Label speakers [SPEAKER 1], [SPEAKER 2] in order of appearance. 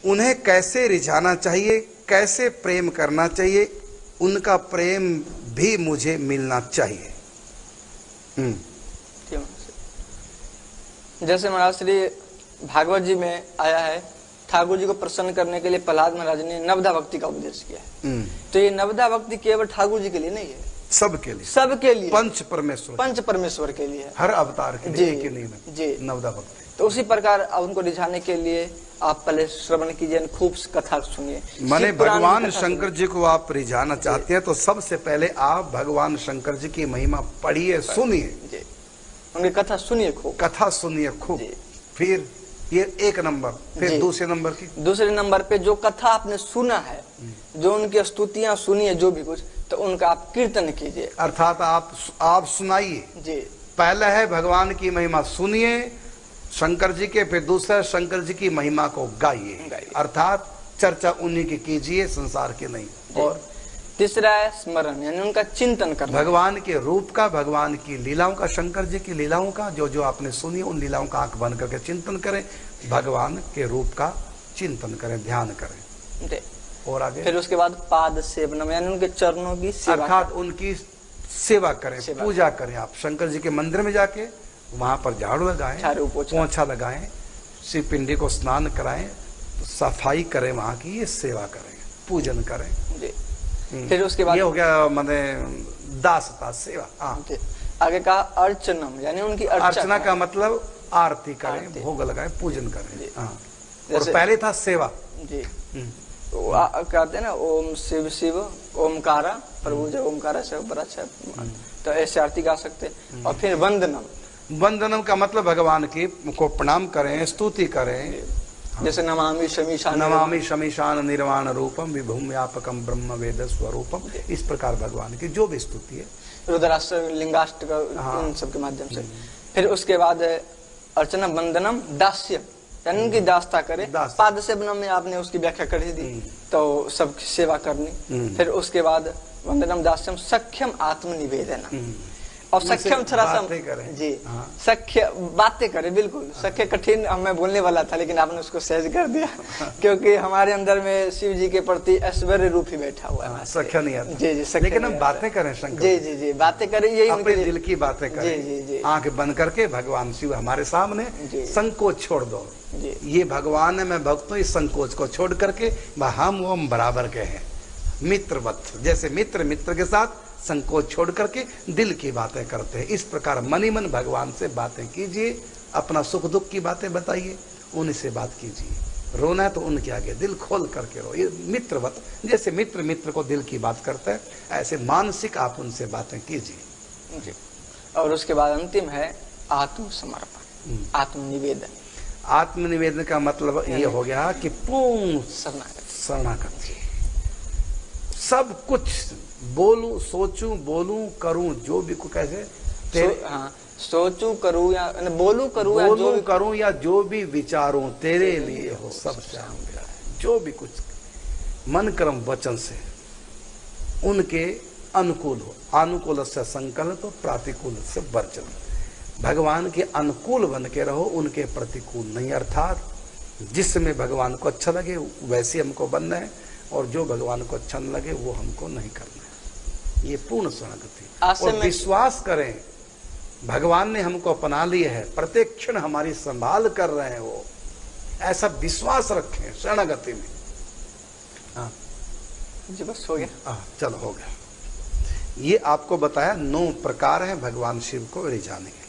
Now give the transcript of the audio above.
[SPEAKER 1] उन्हें कैसे रिझाना चाहिए, कैसे प्रेम करना चाहिए, उनका प्रेम भी मुझे मिलना चाहिए।
[SPEAKER 2] जैसे महाराज श्री भागवत जी में आया है, ठाकुर जी को प्रसन्न करने के लिए प्रहलाद महाराज ने नवदा भक्ति का उपदेश किया है। तो ये नवदा भक्ति केवल ठाकुर जी के लिए नहीं है,
[SPEAKER 1] सबके लिए,
[SPEAKER 2] सबके लिए,
[SPEAKER 1] पंच परमेश्वर
[SPEAKER 2] के लिए,
[SPEAKER 1] हर अवतार के लिए के नहीं
[SPEAKER 2] जी
[SPEAKER 1] नवदा भक्ति।
[SPEAKER 2] तो उसी प्रकार उनको रिझाने के लिए आप पहले श्रवण कीजिए, खूब कथा सुनिए।
[SPEAKER 1] माने भगवान शंकर जी को आप रिझाना चाहते हैं तो सबसे पहले आप भगवान शंकर जी की महिमा पढ़िए, सुनिए,
[SPEAKER 2] उनकी कथा सुनिए, खूब
[SPEAKER 1] कथा सुनिए खूब। फिर ये एक नंबर। फिर दूसरे नंबर
[SPEAKER 2] पे जो कथा आपने सुना है, जो उनकी स्तुतियां सुनिए, जो भी कुछ, तो उनका आप कीर्तन कीजिए,
[SPEAKER 1] अर्थात आप सुनाइए जी। पहला है भगवान की महिमा सुनिए शंकर जी के, फिर दूसरा शंकर जी की महिमा को गाइए, अर्थात चर्चा उन्हीं की कीजिए, संसार की नहीं। और
[SPEAKER 2] तीसरा है स्मरण, यानी उनका चिंतन करना,
[SPEAKER 1] भगवान के रूप का, भगवान की लीलाओं का, शंकर जी की लीलाओं का, जो जो आपने सुनी उन लीलाओं का आंख बंद करके चिंतन करें, भगवान के रूप का चिंतन करें, ध्यान करें। और आगे
[SPEAKER 2] फिर उसके बाद पाद सेवनम, यानी उनके चरणों की सेवा,
[SPEAKER 1] अर्थात उनकी सेवा करें, पूजा करें। आप शंकर जी के मंदिर में जाके वहां पर झाड़ू लगाएं, पोंछा लगाएं, शिव पिंडी को स्नान कराएं, सफाई करें, वहां की ये सेवा करें, पूजन करें जी।
[SPEAKER 2] फिर उसके बाद
[SPEAKER 1] ये हो गया माने दासता सेवा।
[SPEAKER 2] आगे कहा अर्चनम, यानी उनकी
[SPEAKER 1] अर्चना का मतलब आरती करें, भोग लगाएं, पूजन करें। और पहले था सेवा
[SPEAKER 2] जी। तो कहते हैं ना, ओम शिव शिव ओमकारा प्रभु जय ओमकारा से बड़ा अच्छा, तो ऐसे आरती गा सकते। और फिर वंदनम का मतलब भगवान की को प्रणाम करें, स्तुति करें, जैसे नमामि
[SPEAKER 1] शमीशान निर्वाण रूपम विभुम व्यापकम ब्रह्म वेद स्वरूपम, इस प्रकार भगवान की जो भी स्तुति है,
[SPEAKER 2] रुद्राष्ट्र लिंगाष्ट्र इन सब के माध्यम से। फिर उसके बाद अर्चना वंदनम दास्यम, यानी उनकी दास्ता करे। पाद सेवनम में आपने उसकी व्याख्या कर दी, तो सबकी सेवा करनी। फिर उसके बाद वंदनम दास्यम सख्यम आत्मनिवेदनम, और सख्यम थोड़ा सा जी सख्य बातें करें, बिल्कुल सख्य कठिन मैं बोलने वाला था, लेकिन आपने उसको सहज कर दिया क्योंकि हमारे अंदर में शिव जी के प्रति ऐश्वर्य रूप ही बैठा हुआ है,
[SPEAKER 1] सख्य नहीं आता
[SPEAKER 2] जी जी,
[SPEAKER 1] लेकिन हम बातें करें शंकर
[SPEAKER 2] जी जी जी, बातें करें, यही
[SPEAKER 1] अपने दिल की बातें करें जी जी, आंख बंद करके भगवान शिव हमारे सामने, संकोच छोड़ दो जी। ये भगवान है, मैं भक्त हूँ, इस संकोच को छोड़ करके हम बराबर के हैं, मित्रवत, जैसे मित्र के साथ संकोच छोड़ करके दिल की बातें करते हैं। इस प्रकार मनी मन भगवान से बातें कीजिए, अपना सुख दुख की बातें बताइए, उनसे बात कीजिए। रोना है तो उनके आगे दिल खोल करके रो, ये मित्रवत, जैसे मित्र को दिल की बात करता है, ऐसे मानसिक आप उनसे बातें कीजिए।
[SPEAKER 2] और उसके बाद अंतिम है आत्मसमर्पण, आत्मनिवेदन।
[SPEAKER 1] आत्मनिवेदन का मतलब ये हो गया कि पूर्ण शरणागति, सब कुछ बोलूं, सोचूं, बोलूं, करूं, जो भी को कैसे
[SPEAKER 2] सोचूं, करूं या बोलूं,
[SPEAKER 1] करूं या जो भी विचारूं तेरे लिए हो, सब श्याम मेरा है। जो भी कुछ मन कर्म वचन से उनके अनुकूल हो, अनुकूल से संकल्प हो, प्रतिकूल से वर्जन। भगवान के अनुकूल बन के रहो, उनके प्रतिकूल नहीं, अर्थात जिसमें भगवान को अच्छा लगे वैसे हमको बनना है, और जो भगवान को अच्छा न लगे वो हमको नहीं करना है। ये पूर्ण शरणागति। और विश्वास करें भगवान ने हमको अपना लिया है, प्रत्येक क्षण हमारी संभाल कर रहे हैं वो, ऐसा विश्वास रखें शरणागति में। हाँ
[SPEAKER 2] जी, बस हो गया।
[SPEAKER 1] चलो हो गया। ये आपको बताया 9 प्रकार है भगवान शिव को रिझाने के।